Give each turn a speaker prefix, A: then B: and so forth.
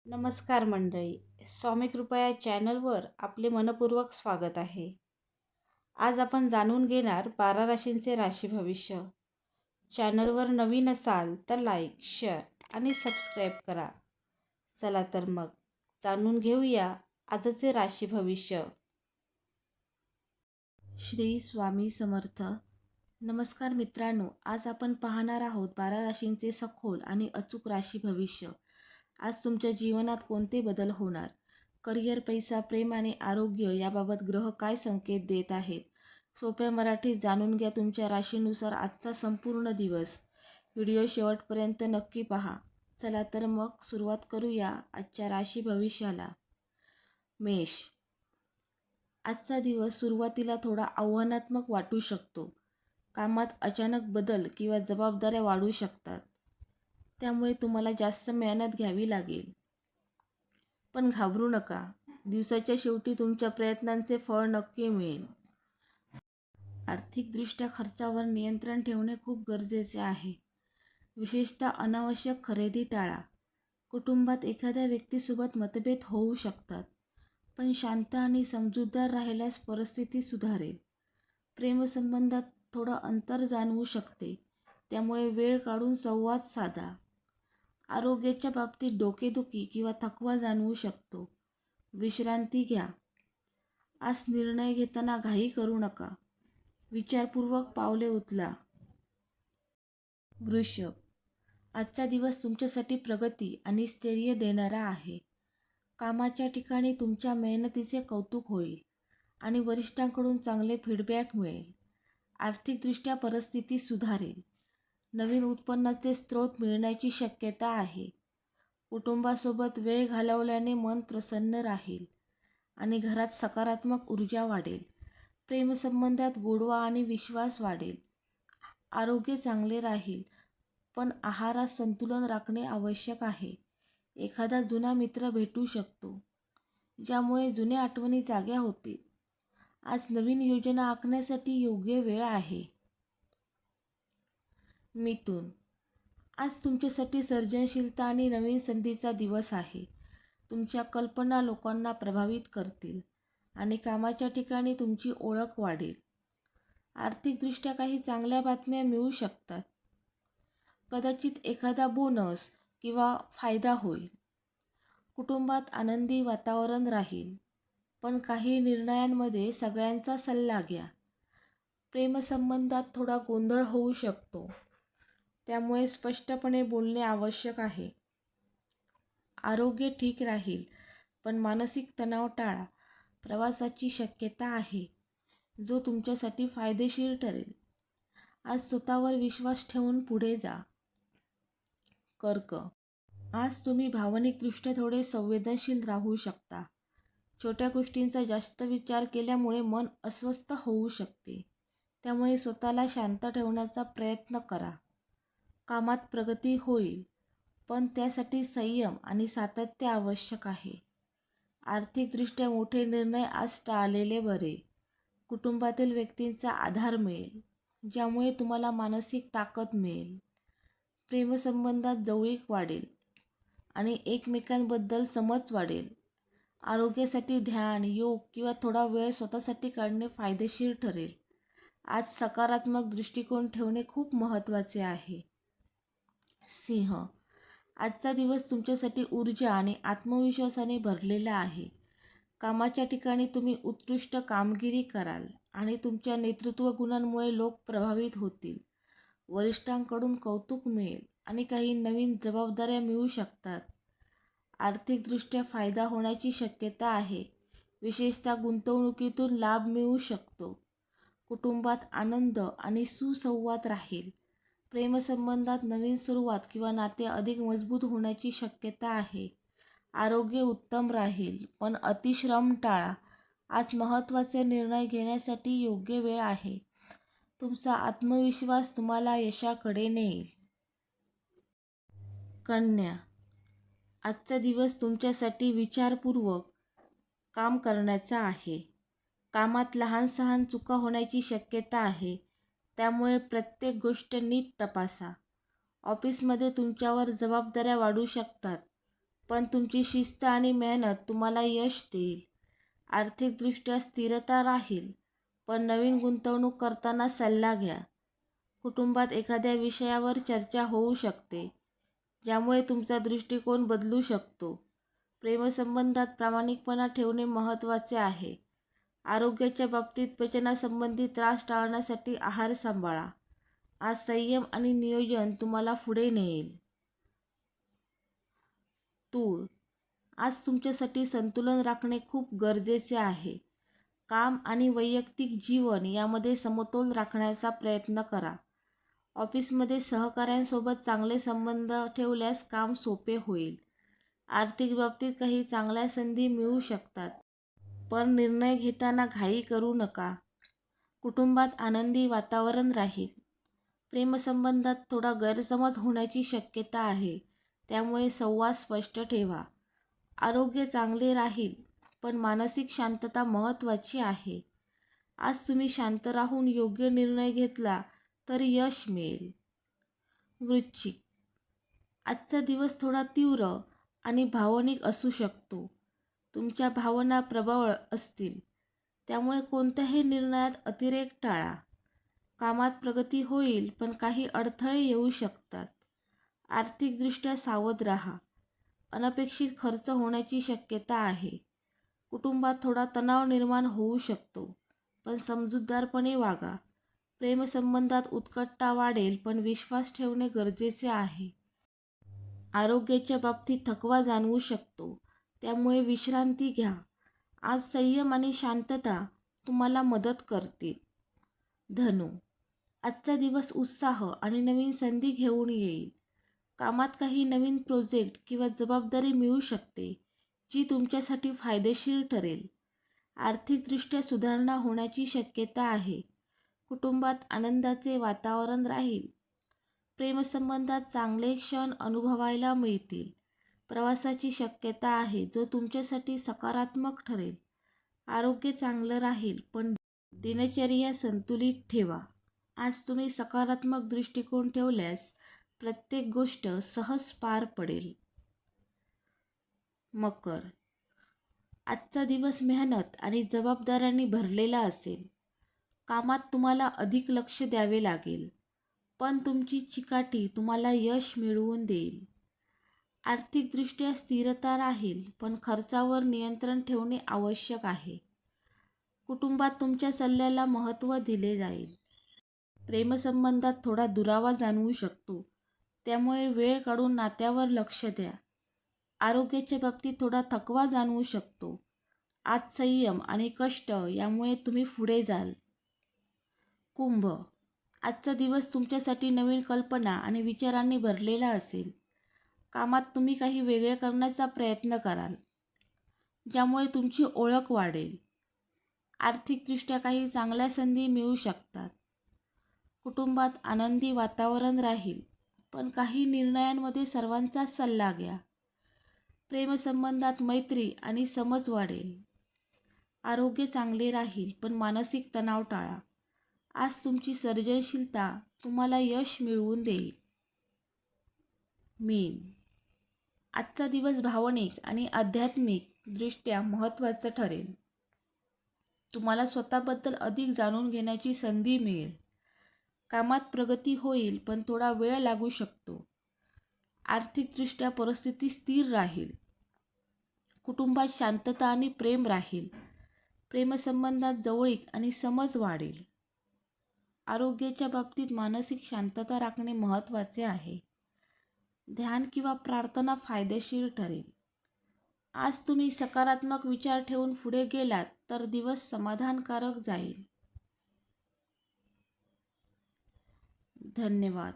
A: नमस्कार मंडळी. स्वामी कृपा या चॅनलवर आपले मनपूर्वक स्वागत आहे. आज आपण जाणून घेणार 12 राशींचे राशी भविष्य. चॅनलवर नवीन असाल तर लाईक, शेअर आणि सबस्क्राईब करा. चला तर मग जाणून घेऊया आजचे राशी भविष्य. श्री स्वामी समर्थ. नमस्कार मित्रांनो, आज आपण पाहणार आहोत 12 राशींचे सखोल आणि अचूक राशी भविष्य. आज तुमच्या जीवनात कोणते बदल होणार, करिअर, पैसा, प्रेम आणि आरोग्य याबाबत ग्रह काय संकेत देत आहेत, सोप्या मराठीत जाणून घ्या तुमच्या राशीनुसार आजचा संपूर्ण दिवस. व्हिडिओ शेवटपर्यंत नक्की पहा. चला तर मग सुरुवात करूया आजच्या राशी भविष्याला. मेष. आजचा दिवस सुरुवातीला थोडा आव्हानात्मक वाटू शकतो. कामात अचानक बदल किंवा जबाबदाऱ्या वाढू शकतात, त्यामुळे तुम्हाला जास्त मेहनत घ्यावी लागेल. पण घाबरू नका, दिवसाच्या शेवटी तुमच्या प्रयत्नांचे फळ नक्की मिळेल. आर्थिकदृष्ट्या खर्चावर नियंत्रण ठेवणे खूप गरजेचे आहे. विशेषतः अनावश्यक खरेदी टाळा. कुटुंबात एखाद्या व्यक्तीसोबत मतभेद होऊ शकतात, पण शांत आणि समजूतदार राहिल्यास परिस्थिती सुधारेल. प्रेमसंबंधात थोडं अंतर जाणवू शकते, त्यामुळे वेळ काढून संवाद साधा. आरोग्याच्या बाबतीत डोकेदुखी किंवा थकवा जाणवू शकतो. विश्रांती घ्या. आज निर्णय घेताना घाई करू नका, विचारपूर्वक पावले उचला. वृषभ. आजचा दिवस तुमच्यासाठी प्रगती आणि स्थैर्य देणारा आहे. कामाच्या ठिकाणी तुमच्या मेहनतीचे कौतुक होईल आणि वरिष्ठांकडून चांगले फीडबॅक मिळेल. आर्थिकदृष्ट्या परिस्थिती सुधारेल. नवीन उत्पन्नाचे स्रोत मिळण्याची शक्यता आहे. कुटुंबासोबत वेळ घालवल्याने मन प्रसन्न राहील आणि घरात सकारात्मक ऊर्जा वाढेल. प्रेमसंबंधात गोडवा आणि विश्वास वाढेल. आरोग्य चांगले राहील, पण आहारात संतुलन राखणे आवश्यक आहे. एखादा जुना मित्र भेटू शकतो, ज्यामुळे जुन्या आठवणी जाग्या होतील. आज नवीन योजना आखण्यासाठी योग्य वेळ आहे. मिथुन. आज तुमच्यासाठी सर्जनशीलता आणि नवीन संधीचा दिवस आहे. तुमच्या कल्पना लोकांना प्रभावित करतील आणि कामाच्या ठिकाणी तुमची ओळख वाढेल. आर्थिकदृष्ट्या काही चांगल्या बातम्या मिळू शकतात. कदाचित एखादा बोनस किंवा फायदा होईल. कुटुंबात आनंदी वातावरण राहील, पण काही निर्णयांमध्ये सगळ्यांचा सल्ला घ्या. प्रेमसंबंधात थोडा गोंधळ होऊ शकतो, त्यामुळे स्पष्टपणे बोलणे आवश्यक आहे. आरोग्य ठीक राहील, पण मानसिक तणाव टाळा. प्रवासाची शक्यता आहे, जो तुमच्यासाठी फायदेशीर ठरेल. आज स्वतःवर विश्वास ठेवून पुढे जा. कर्क. आज तुम्ही भावनिकदृष्ट्या थोडे संवेदनशील राहू शकता. छोट्या गोष्टींचा जास्त विचार केल्यामुळे मन अस्वस्थ होऊ शकते, त्यामुळे स्वतःला शांत ठेवण्याचा प्रयत्न करा. कामात प्रगती होईल, पण त्यासाठी संयम आणि सातत्य आवश्यक आहे. आर्थिकदृष्ट्या मोठे निर्णय आज टाळलेले बरे. कुटुंबातील व्यक्तींचा आधार मिळेल, ज्यामुळे तुम्हाला मानसिक ताकद मिळेल. प्रेमसंबंधात जवळीक वाढेल आणि एकमेकांबद्दल समज वाढेल. आरोग्यासाठी ध्यान, योग किंवा थोडा वेळ स्वतःसाठी काढणे फायदेशीर ठरेल. आज सकारात्मक दृष्टिकोन ठेवणे खूप महत्त्वाचे आहे. सिंह. आजचा दिवस तुमच्यासाठी ऊर्जा आणि आत्मविश्वासाने भरलेला आहे. कामाच्या ठिकाणी तुम्ही उत्कृष्ट कामगिरी कराल आणि तुमच्या नेतृत्व गुणांमुळे लोक प्रभावित होतील. वरिष्ठांकडून कौतुक मिळेल आणि काही नवीन जबाबदाऱ्या मिळू शकतात. आर्थिकदृष्ट्या फायदा होण्याची शक्यता आहे, विशेषतः गुंतवणुकीतून लाभ मिळू शकतो. कुटुंबात आनंद आणि सुसंवाद राहील. प्रेमसंबंधात नवीन सुरुवात किंवा नाते अधिक मजबूत होण्याची शक्यता आहे. आरोग्य उत्तम राहील, पण अतिश्रम टाळा. आज महत्त्वाचे निर्णय घेण्यासाठी योग्य वेळ आहे. तुमचा आत्मविश्वास तुम्हाला यशाकडे नेईल. कन्या. आजचा दिवस तुमच्यासाठी विचारपूर्वक काम करण्याचा आहे. कामात लहान-सहान चुका होण्याची शक्यता आहे, त्यामुळे प्रत्येक गोष्ट नीट तपासा. ऑफिसमध्ये तुमच्यावर जबाबदाऱ्या वाढू शकतात, पण तुमची शिस्त आणि मेहनत तुम्हाला यश देईल. आर्थिकदृष्ट्या स्थिरता राहील, पण नवीन गुंतवणूक करताना सल्ला घ्या. कुटुंबात एखाद्या विषयावर चर्चा होऊ शकते, ज्यामुळे तुमचा दृष्टिकोन बदलू शकतो. प्रेमसंबंधात प्रामाणिकपणा ठेवणे महत्त्वाचे आहे. आरोग्याच्या बाबतीत पचनासंबंधी त्रास टाळण्यासाठी आहार सांभाळा. आज संयम आणि नियोजन तुम्हाला पुढे नेईल. तूळ, आज तुमच्यासाठी संतुलन राखणे खूप गरजेचे आहे. काम आणि वैयक्तिक जीवन यामध्ये समतोल राखण्याचा प्रयत्न करा. ऑफिसमध्ये सहकाऱ्यांसोबत चांगले संबंध ठेवल्यास काम सोपे होईल. आर्थिक बाबतीत काही चांगल्या संधी मिळू शकतात, पण निर्णय घेताना घाई करू नका. कुटुंबात आनंदी वातावरण राहील. प्रेमसंबंधात थोडा गैरसमज होण्याची शक्यता आहे, त्यामुळे संवाद स्पष्ट ठेवा. आरोग्य चांगले राहील, पण मानसिक शांतता महत्त्वाची आहे. आज तुम्ही शांत राहून योग्य निर्णय घेतला तर यश मिळेल. वृश्चिक, आजचा दिवस थोडा तीव्र आणि भावनिक असू शकतो. तुमच्या भावना प्रबळ असतील, त्यामुळे कोणत्याही निर्णयात अतिरेक टाळा. कामात प्रगती होईल, पण काही अडथळे येऊ शकतात. आर्थिकदृष्ट्या सावध राहा. अनपेक्षित खर्च होण्याची शक्यता आहे. कुटुंबात थोडा तणाव निर्माण होऊ शकतो, पण समजूतदारपणे वागा. प्रेमसंबंधात उत्कटता वाढेल, पण विश्वास ठेवणे गरजेचे आहे. आरोग्याच्या बाबतीत थकवा जाणवू शकतो, त्यामुळे विश्रांती घ्या. आज संयम आणि शांतता तुम्हाला मदत करतील. धनु, आजचा दिवस उत्साह आणि नवीन संधी घेऊन येईल. कामात काही नवीन प्रोजेक्ट किंवा जबाबदारी मिळू शकते, जी तुमच्यासाठी फायदेशीर ठरेल. आर्थिकदृष्ट्या सुधारणा होण्याची शक्यता आहे. कुटुंबात आनंदाचे वातावरण राहील. प्रेमसंबंधात चांगले क्षण अनुभवायला मिळतील. प्रवासाची शक्यता आहे, जो तुमच्यासाठी सकारात्मक ठरेल. आरोग्य चांगलं राहील, पण दिनचर्या संतुलित ठेवा. आज तुम्ही सकारात्मक दृष्टिकोन ठेवल्यास प्रत्येक गोष्ट सहज पार पडेल. मकर, आजचा दिवस मेहनत आणि जबाबदाऱ्यांनी भरलेला असेल. कामात तुम्हाला अधिक लक्ष द्यावे लागेल, पण तुमची चिकाटी तुम्हाला यश मिळवून देईल. आर्थिकदृष्ट्या स्थिरता राहील, पण खर्चावर नियंत्रण ठेवणे आवश्यक आहे. कुटुंबात तुमच्या सल्ल्याला महत्त्व दिले जाईल. प्रेमसंबंधात थोडा दुरावा जाणवू शकतो, त्यामुळे वेळ काढून नात्यावर लक्ष द्या. आरोग्याच्या बाबतीत थोडा थकवा जाणवू शकतो. आज संयम आणि कष्ट यामुळे तुम्ही पुढे जाल. कुंभ, आजचा दिवस तुमच्यासाठी नवीन कल्पना आणि विचारांनी भरलेला असेल. कामात तुम्ही काही वेगळे करण्याचा प्रयत्न कराल, ज्यामुळे तुमची ओळख वाढेल. आर्थिकदृष्ट्या काही चांगल्या संधी मिळू शकतात. कुटुंबात आनंदी वातावरण राहील, पण काही निर्णयांमध्ये सर्वांचा सल्ला घ्या. प्रेमसंबंधात मैत्री आणि समज वाढेल. आरोग्य चांगले राहील, पण मानसिक तणाव टाळा. आज तुमची सर्जनशीलता तुम्हाला यश मिळवून देईल. मीन, आजचा दिवस भावनिक आणि आध्यात्मिक दृष्ट्या महत्त्वाचा ठरेल. तुम्हाला स्वतःबद्दल अधिक जाणून घेण्याची संधी मिळेल. कामात प्रगती होईल, पण थोडा वेळ लागू शकतो. आर्थिकदृष्ट्या परिस्थिती स्थिर राहील. कुटुंबात शांतता आणि प्रेम राहील. प्रेमसंबंधात जवळीक आणि समज वाढेल. आरोग्याच्या बाबतीत मानसिक शांतता राखणे महत्त्वाचे आहे. ध्यान किंवा प्रार्थना फायदेशीर ठरेल. आज तुम्ही सकारात्मक विचार ठेवून पुढे गेलात तर दिवस समाधानकारक जाईल. धन्यवाद.